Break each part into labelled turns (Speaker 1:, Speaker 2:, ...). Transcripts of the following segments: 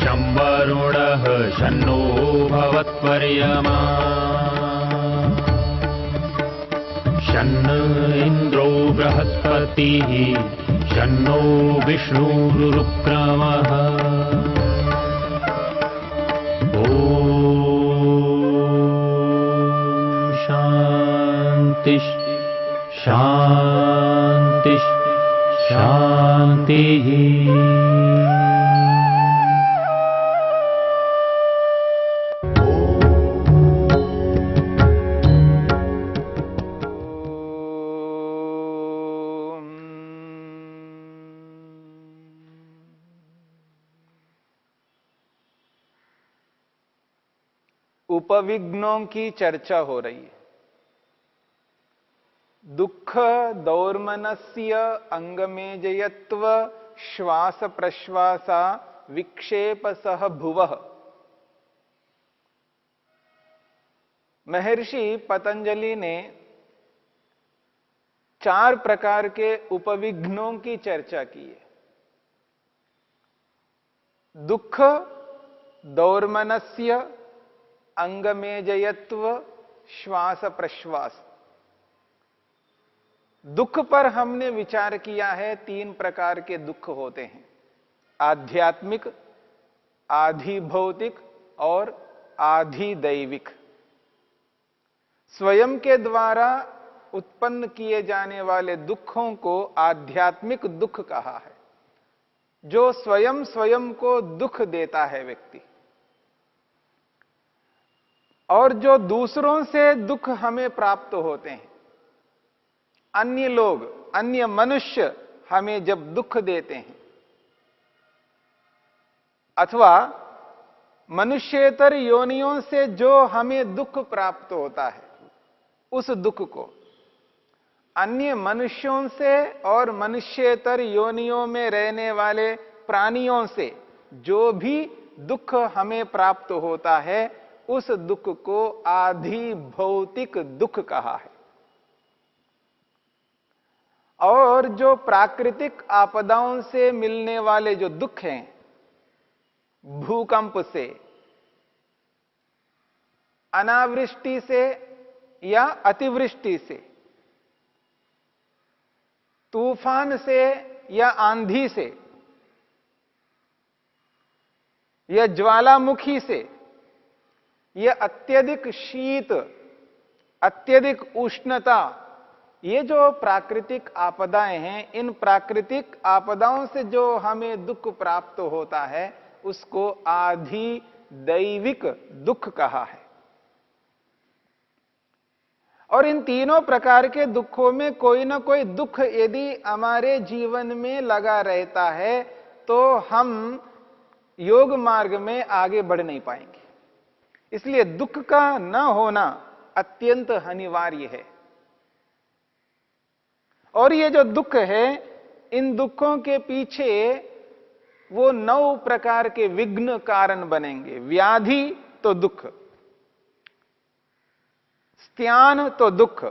Speaker 1: शं वरुणः शन्नो भवत्वर्यमा शन्न इन्द्रो बृहस्पतिः शन्नो विष्णुरुक्रमः ॐ शान्ति शान्ति शान्तिः।
Speaker 2: उपविघ्नों की चर्चा हो रही है। दुख दौर्मनस्य अंगमेजयत्व श्वास प्रश्वासा विक्षेपसह भुवः। महर्षि पतंजलि ने 4 प्रकार के उपविघ्नों की चर्चा की है। दुख दौर्मनस्य अंगमेजयत्व श्वास प्रश्वास। दुख पर हमने विचार किया है 3 प्रकार के दुख होते हैं, आध्यात्मिक, आधि भौतिक और आधि दैविक। स्वयं के द्वारा उत्पन्न किए जाने वाले दुखों को आध्यात्मिक दुख कहा है, जो स्वयं स्वयं को दुख देता है व्यक्ति। और जो दूसरों से दुख हमें प्राप्त होते हैं, अन्य लोग, अन्य मनुष्य हमें जब दुख देते हैं, अथवा मनुष्येतर योनियों से जो हमें दुख प्राप्त होता है, उस दुख को अन्य मनुष्यों से और मनुष्येतर योनियों में रहने वाले प्राणियों से जो भी दुख हमें प्राप्त होता है, उस दुख को आधि भौतिक दुख कहा है। और जो प्राकृतिक आपदाओं से मिलने वाले जो दुख हैं, भूकंप से, अनावृष्टि से या अतिवृष्टि से, तूफान से या आंधी से या ज्वालामुखी से, यह अत्यधिक शीत, अत्यधिक उष्णता, ये जो प्राकृतिक आपदाएं हैं, इन प्राकृतिक आपदाओं से जो हमें दुख प्राप्त होता है, उसको आधि दैविक दुख कहा है। और इन तीनों प्रकार के दुखों में कोई ना कोई दुख यदि हमारे जीवन में लगा रहता है, तो हम योग मार्ग में आगे बढ़ नहीं पाएंगे। इसलिए दुख का न होना अत्यंत अनिवार्य है। और ये जो दुख है, इन दुखों के पीछे वो 9 प्रकार के विघ्न कारण बनेंगे। व्याधि तो दुख, स्त्यान तो दुख,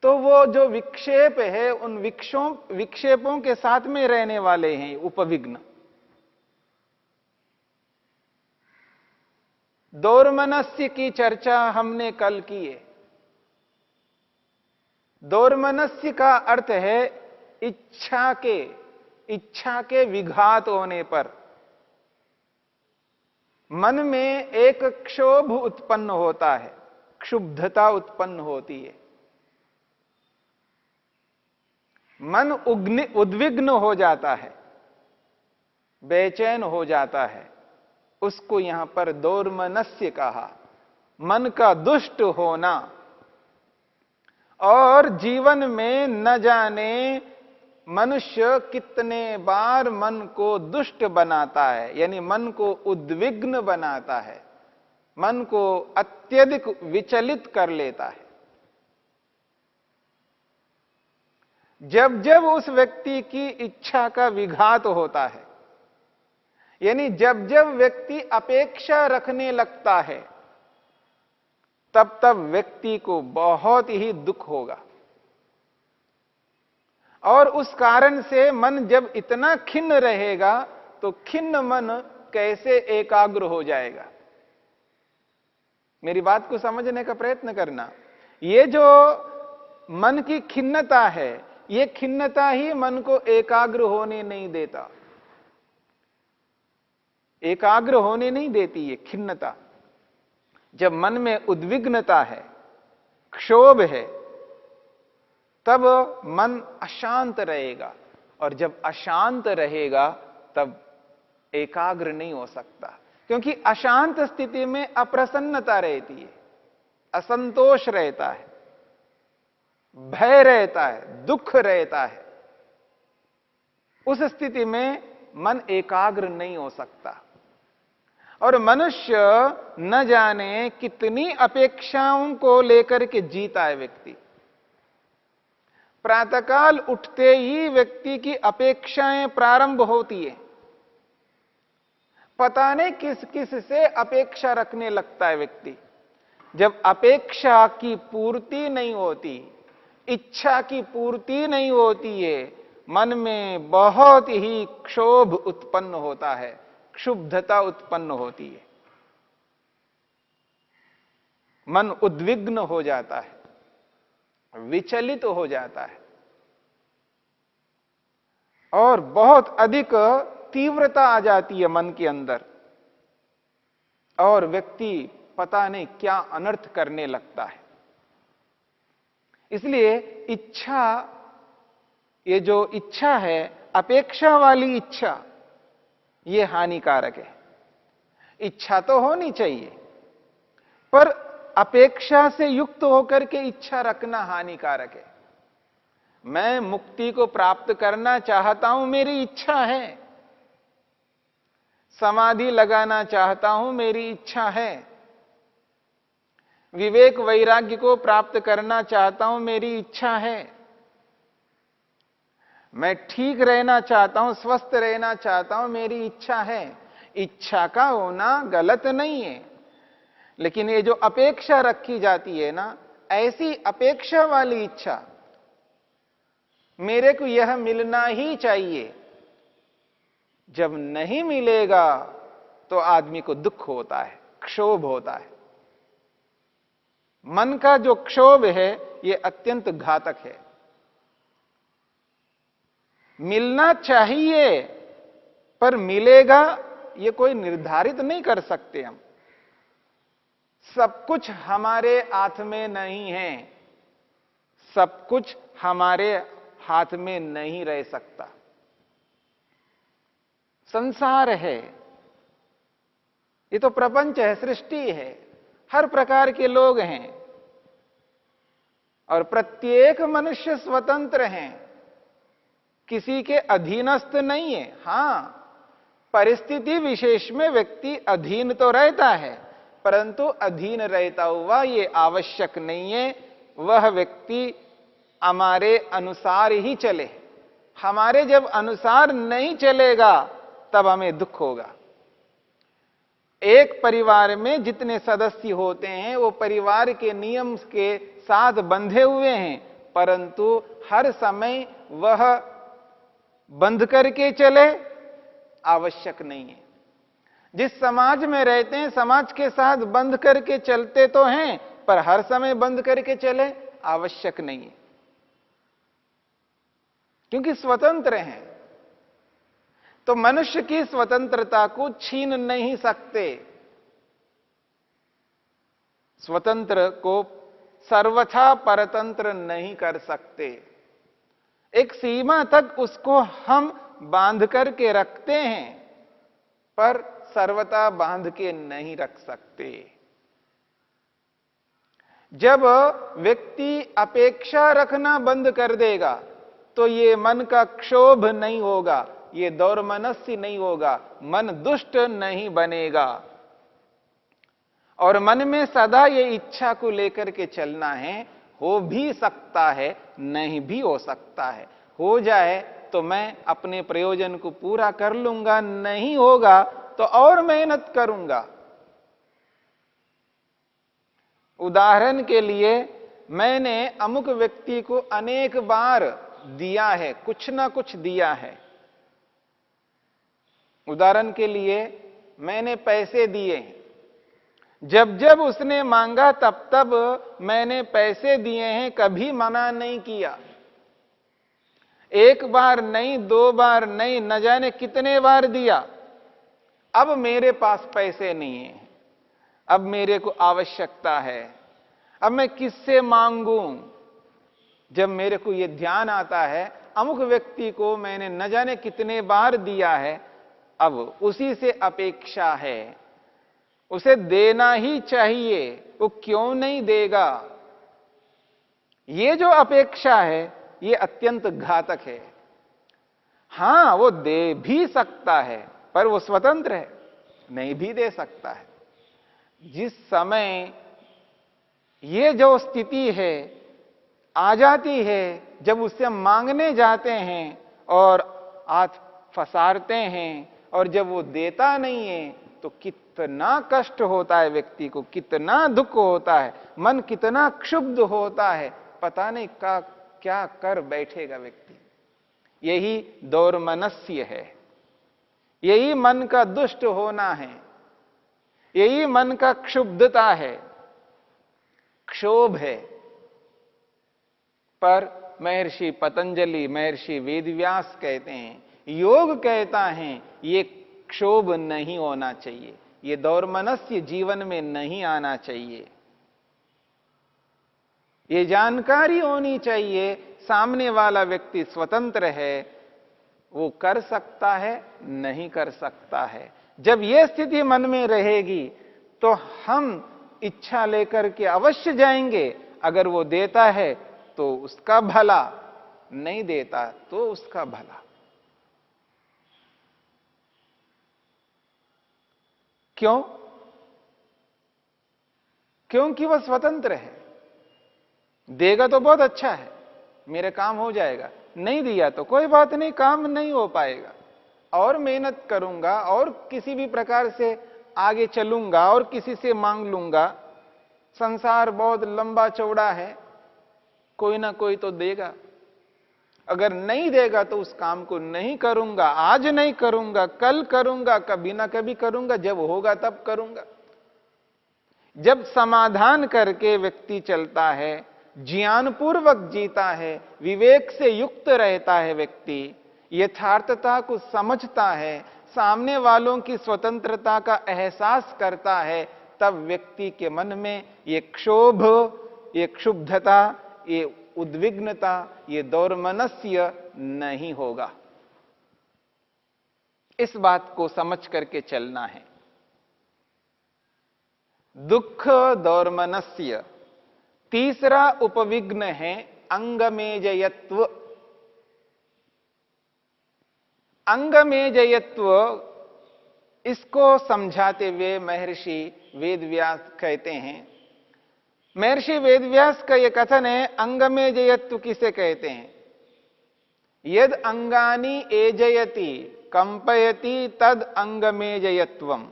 Speaker 2: तो वो जो विक्षेप है, उन विक्षेपों के साथ में रहने वाले हैं उपविघ्न। दौर्मनस्य की चर्चा हमने कल की है। दौर्मनस्य का अर्थ है इच्छा के विघात होने पर मन में एक क्षोभ उत्पन्न होता है, क्षुब्धता उत्पन्न होती है, मन उद्विग्न हो जाता है, बेचैन हो जाता है। उसको यहां पर दौर्मनस्य कहा, मन का दुष्ट होना। और जीवन में न जाने मनुष्य कितने बार मन को दुष्ट बनाता है, यानी मन को उद्विग्न बनाता है, मन को अत्यधिक विचलित कर लेता है। जब जब उस व्यक्ति की इच्छा का विघात होता है, यानी जब जब व्यक्ति अपेक्षा रखने लगता है, तब तब व्यक्ति को बहुत ही दुख होगा। और उस कारण से मन जब इतना खिन्न रहेगा, तो खिन्न मन कैसे एकाग्र हो जाएगा? मेरी बात को समझने का प्रयत्न करना। ये जो मन की खिन्नता है, ये खिन्नता ही मन को एकाग्र होने नहीं देता, एकाग्र होने नहीं देती ये खिन्नता। जब मन में उद्विग्नता है, क्षोभ है, तब मन अशांत रहेगा, और जब अशांत रहेगा तब एकाग्र नहीं हो सकता, क्योंकि अशांत स्थिति में अप्रसन्नता रहती है, असंतोष रहता है, भय रहता है, दुख रहता है। उस स्थिति में मन एकाग्र नहीं हो सकता। और मनुष्य न जाने कितनी अपेक्षाओं को लेकर के जीता है व्यक्ति। प्रातःकाल उठते ही व्यक्ति की अपेक्षाएं प्रारंभ होती है। पता नहीं किस किस से अपेक्षा रखने लगता है व्यक्ति। जब अपेक्षा की पूर्ति नहीं होती, इच्छा की पूर्ति नहीं होती है, मन में बहुत ही क्षोभ उत्पन्न होता है, क्षुब्धता उत्पन्न होती है, मन उद्विग्न हो जाता है, विचलित हो जाता है, और बहुत अधिक तीव्रता आ जाती है मन के अंदर, और व्यक्ति पता नहीं क्या अनर्थ करने लगता है। इसलिए इच्छा, ये जो इच्छा है, अपेक्षा वाली इच्छा, ये हानिकारक है। इच्छा तो होनी चाहिए, पर अपेक्षा से युक्त होकर के इच्छा रखना हानिकारक है। मैं मुक्ति को प्राप्त करना चाहता हूं, मेरी इच्छा है। समाधि लगाना चाहता हूं, मेरी इच्छा है। विवेक वैराग्य को प्राप्त करना चाहता हूं, मेरी इच्छा है। मैं ठीक रहना चाहता हूं, स्वस्थ रहना चाहता हूं, मेरी इच्छा है। इच्छा का होना गलत नहीं है, लेकिन ये जो अपेक्षा रखी जाती है ना, ऐसी अपेक्षा वाली इच्छा, मेरे को यह मिलना ही चाहिए, जब नहीं मिलेगा तो आदमी को दुख होता है, क्षोभ होता है। मन का जो क्षोभ है, यह अत्यंत घातक है। मिलना चाहिए, पर मिलेगा ये कोई निर्धारित नहीं कर सकते हम। सब कुछ हमारे हाथ में नहीं है, सब कुछ हमारे हाथ में नहीं रह सकता। संसार है, ये तो प्रपंच है, सृष्टि है, हर प्रकार के लोग हैं, और प्रत्येक मनुष्य स्वतंत्र हैं, किसी के अधीनस्थ नहीं है। हां, परिस्थिति विशेष में व्यक्ति अधीन तो रहता है, परंतु अधीन रहता हुआ ये आवश्यक नहीं है वह व्यक्ति हमारे अनुसार ही चले। हमारे जब अनुसार नहीं चलेगा तब हमें दुख होगा। एक परिवार में जितने सदस्य होते हैं वो परिवार के नियम के साथ बंधे हुए हैं, परंतु हर समय वह बंध करके चले आवश्यक नहीं है। जिस समाज में रहते हैं समाज के साथ बंध करके चलते तो हैं, पर हर समय बंध करके चले आवश्यक नहीं है, क्योंकि स्वतंत्र हैं। तो मनुष्य की स्वतंत्रता को छीन नहीं सकते। स्वतंत्र को सर्वथा परतंत्र नहीं कर सकते। एक सीमा तक उसको हम बांध करके रखते हैं, पर सर्वथा बांध के नहीं रख सकते। जब व्यक्ति अपेक्षा रखना बंद कर देगा तो ये मन का क्षोभ नहीं होगा, ये दौर्मनस्य नहीं होगा, मन दुष्ट नहीं बनेगा। और मन में सदा ये इच्छा को लेकर के चलना है, हो भी सकता है, नहीं भी हो सकता है। हो जाए तो मैं अपने प्रयोजन को पूरा कर लूंगा, नहीं होगा तो और मेहनत करूंगा। उदाहरण के लिए मैंने अमुक व्यक्ति को अनेक बार दिया है, कुछ ना कुछ दिया है। उदाहरण के लिए मैंने पैसे दिए हैं, जब जब उसने मांगा तब तब मैंने पैसे दिए हैं, कभी मना नहीं किया। एक बार नहीं, दो बार नहीं, न जाने कितने बार दिया। अब मेरे पास पैसे नहीं है, अब मेरे को आवश्यकता है, अब मैं किससे मांगूं? जब मेरे को यह ध्यान आता है अमुक व्यक्ति को मैंने न जाने कितने बार दिया है, अब उसी से अपेक्षा है, उसे देना ही चाहिए, वो क्यों नहीं देगा? ये जो अपेक्षा है ये अत्यंत घातक है। हां, वो दे भी सकता है पर वो स्वतंत्र है, नहीं भी दे सकता है। जिस समय ये जो स्थिति है आ जाती है, जब उससे मांगने जाते हैं और हाथ फसारते हैं, और जब वो देता नहीं है तो कितना कष्ट होता है व्यक्ति को, कितना दुख होता है, मन कितना क्षुब्ध होता है, पता नहीं क्या कर बैठेगा व्यक्ति। यही दौर्मनस्य है, यही मन का दुष्ट होना है, यही मन का क्षुब्धता है, क्षोभ है। पर महर्षि पतंजलि, महर्षि वेदव्यास कहते हैं, योग कहता है ये क्षोभ नहीं होना चाहिए, ये दौर्मनस्य जीवन में नहीं आना चाहिए। ये जानकारी होनी चाहिए सामने वाला व्यक्ति स्वतंत्र है, वो कर सकता है, नहीं कर सकता है। जब ये स्थिति मन में रहेगी तो हम इच्छा लेकर के अवश्य जाएंगे। अगर वो देता है तो उसका भला, नहीं देता तो उसका भला। क्यों? क्योंकि वह स्वतंत्र है। देगा तो बहुत अच्छा है, मेरे काम हो जाएगा, नहीं दिया तो कोई बात नहीं, काम नहीं हो पाएगा, और मेहनत करूंगा और किसी भी प्रकार से आगे चलूंगा और किसी से मांग लूंगा। संसार बहुत लंबा चौड़ा है, कोई ना कोई तो देगा। अगर नहीं देगा तो उस काम को नहीं करूंगा, आज नहीं करूंगा, कल करूंगा, कभी ना कभी करूंगा, जब होगा तब करूंगा। जब समाधान करके व्यक्ति चलता है, ज्ञानपूर्वक जीता है, विवेक से युक्त रहता है व्यक्ति, यथार्थता को समझता है, सामने वालों की स्वतंत्रता का एहसास करता है, तब व्यक्ति के मन में ये क्षोभ, ये क्षुब्धता, ये उद्विग्नता, ये दौर्मनस्य नहीं होगा। इस बात को समझ करके चलना है। दुख दौर्मनस्य। तीसरा उपविघ्न है अंगमेजयत्व। अंगमेजयत्व, इसको समझाते हुए महर्षि वेदव्यास कहते हैं, महर्षि वेदव्यास का यह कथन है, अंगमेजयत्व किसे कहते हैं? यद अंगानि एजयति कंपयति तद अंगमेजयत्वम।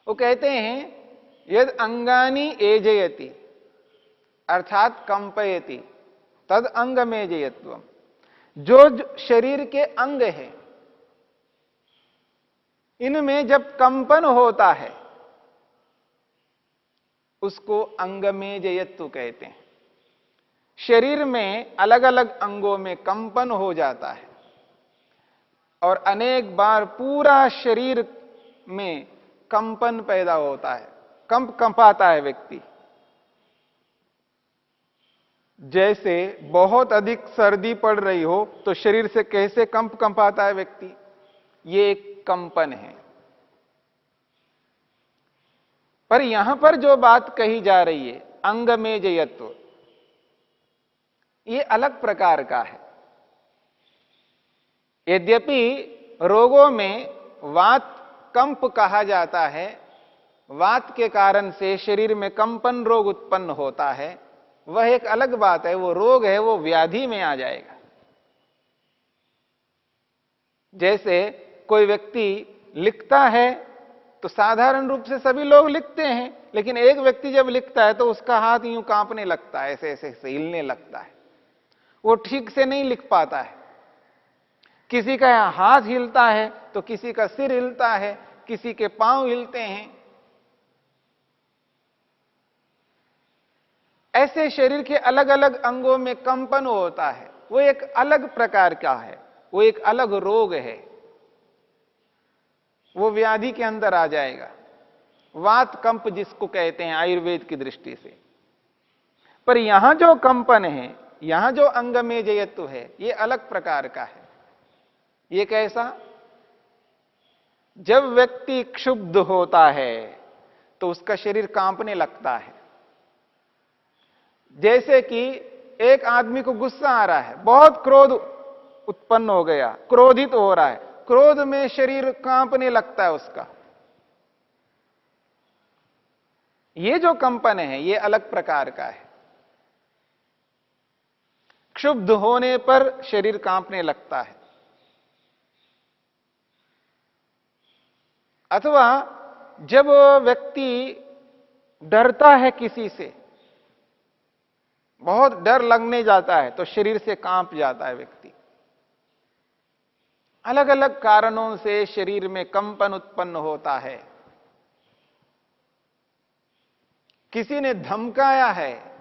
Speaker 2: वो कहते हैं यद अंगानि एजयति अर्थात कंपयति तद अंगमेजयत्वम। जो शरीर के अंग है, इनमें जब कंपन होता है उसको अंगमेजयत्व कहते हैं। शरीर में अलग अलग अंगों में कंपन हो जाता है और अनेक बार पूरा शरीर में कंपन पैदा होता है, कंपाता है व्यक्ति। जैसे बहुत अधिक सर्दी पड़ रही हो तो शरीर से कैसे कंपाता है व्यक्ति, ये एक कंपन है। पर यहां पर जो बात कही जा रही है अंगमेजयत्व, ये अलग प्रकार का है। यद्यपि रोगों में वात कंप कहा जाता है, वात के कारण से शरीर में कंपन रोग उत्पन्न होता है, वह एक अलग बात है, वो रोग है, वो व्याधि में आ जाएगा। जैसे कोई व्यक्ति लिखता है तो साधारण रूप से सभी लोग लिखते हैं, लेकिन एक व्यक्ति जब लिखता है तो उसका हाथ यूं कांपने लगता है, ऐसे ऐसे हिलने लगता है, वो ठीक से नहीं लिख पाता है। किसी का हाथ हिलता है तो किसी का सिर हिलता है, किसी के पांव हिलते हैं। ऐसे शरीर के अलग अलग अंगों में कंपन होता है, वो एक अलग प्रकार का है, वो एक अलग रोग है, वो व्याधि के अंदर आ जाएगा। वात कंप जिसको कहते हैं आयुर्वेद की दृष्टि से। पर यहां जो कंपन है, यहां जो अंग में जयत्व है, ये अलग प्रकार का है। ये कैसा? जब व्यक्ति क्षुब्ध होता है तो उसका शरीर कांपने लगता है। जैसे कि एक आदमी को गुस्सा आ रहा है, बहुत क्रोध उत्पन्न हो गया, क्रोधित हो रहा है, क्रोध में शरीर कांपने लगता है उसका। ये जो कंपन है ये अलग प्रकार का है। क्षुब्ध होने पर शरीर कांपने लगता है। अथवा जब व्यक्ति डरता है किसी से, बहुत डर लगने जाता है तो शरीर से कांप जाता है व्यक्ति। अलग अलग कारणों से शरीर में कंपन उत्पन्न होता है। किसी ने धमकाया है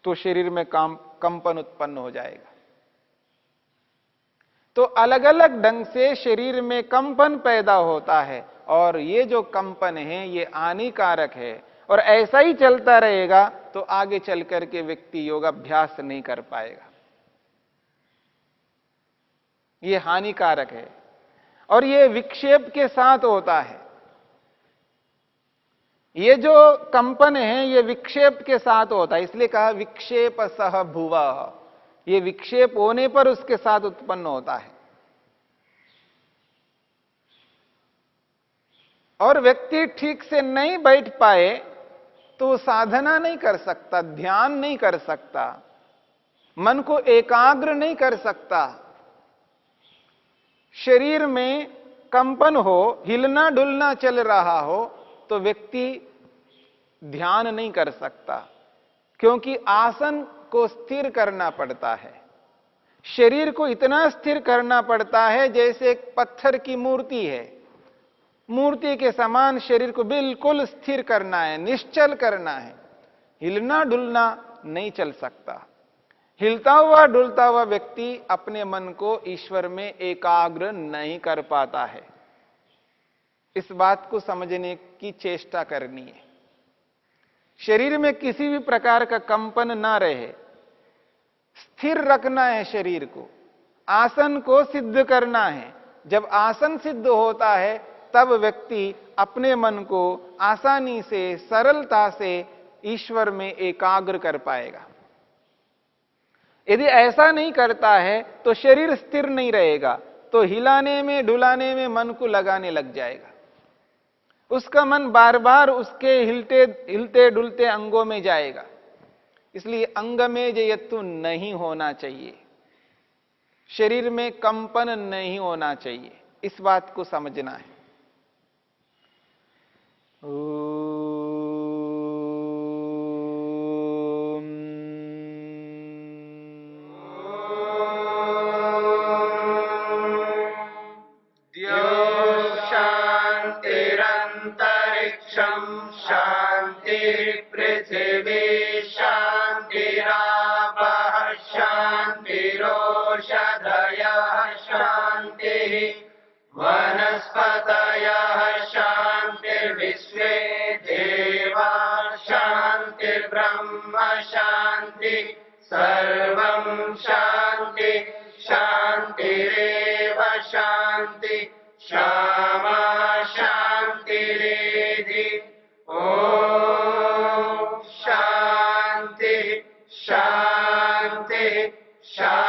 Speaker 2: तो शरीर में कंपन उत्पन्न हो जाएगा। तो अलग अलग ढंग से शरीर में कंपन पैदा होता है, और ये जो कंपन है ये हानिकारक है। और ऐसा ही चलता रहेगा तो आगे चल करके व्यक्ति योगाभ्यास नहीं कर पाएगा। ये हानिकारक है और ये विक्षेप के साथ होता है। ये जो कंपन है ये विक्षेप के साथ होता है, इसलिए कहा विक्षेप सह भुवः। ये विक्षेप होने पर उसके साथ उत्पन्न होता है। और व्यक्ति ठीक से नहीं बैठ पाए तो साधना नहीं कर सकता, ध्यान नहीं कर सकता, मन को एकाग्र नहीं कर सकता। शरीर में कंपन हो, हिलना डुलना चल रहा हो तो व्यक्ति ध्यान नहीं कर सकता, क्योंकि आसन को स्थिर करना पड़ता है। शरीर को इतना स्थिर करना पड़ता है जैसे एक पत्थर की मूर्ति है। मूर्ति के समान शरीर को बिल्कुल स्थिर करना है, निश्चल करना है। हिलना डुलना नहीं चल सकता। हिलता हुआ डुलता हुआ व्यक्ति अपने मन को ईश्वर में एकाग्र नहीं कर पाता है। इस बात को समझने की चेष्टा करनी है। शरीर में किसी भी प्रकार का कंपन ना रहे, स्थिर रखना है शरीर को, आसन को सिद्ध करना है। जब आसन सिद्ध होता है तब व्यक्ति अपने मन को आसानी से, सरलता से ईश्वर में एकाग्र कर पाएगा। यदि ऐसा नहीं करता है तो शरीर स्थिर नहीं रहेगा, तो हिलाने में डुलाने में मन को लगाने लग जाएगा। उसका मन बार बार उसके हिलते डुलते अंगों में जाएगा। इसलिए अंग में जयत्व नहीं होना चाहिए, शरीर में कंपन नहीं होना चाहिए। इस बात को समझना है।
Speaker 3: शांतिरंतरिक्षं शांति पृथिवी शांतिरापः शांतिरोषधयः शांतिः वनस्पतयः शांतिर्विश्वे देवा शांतिर्ब्रह्म शांति सर्वं शांति शांतिरेव शांति क्षमा शांतिरेधि। ओम शांति शांति शांति।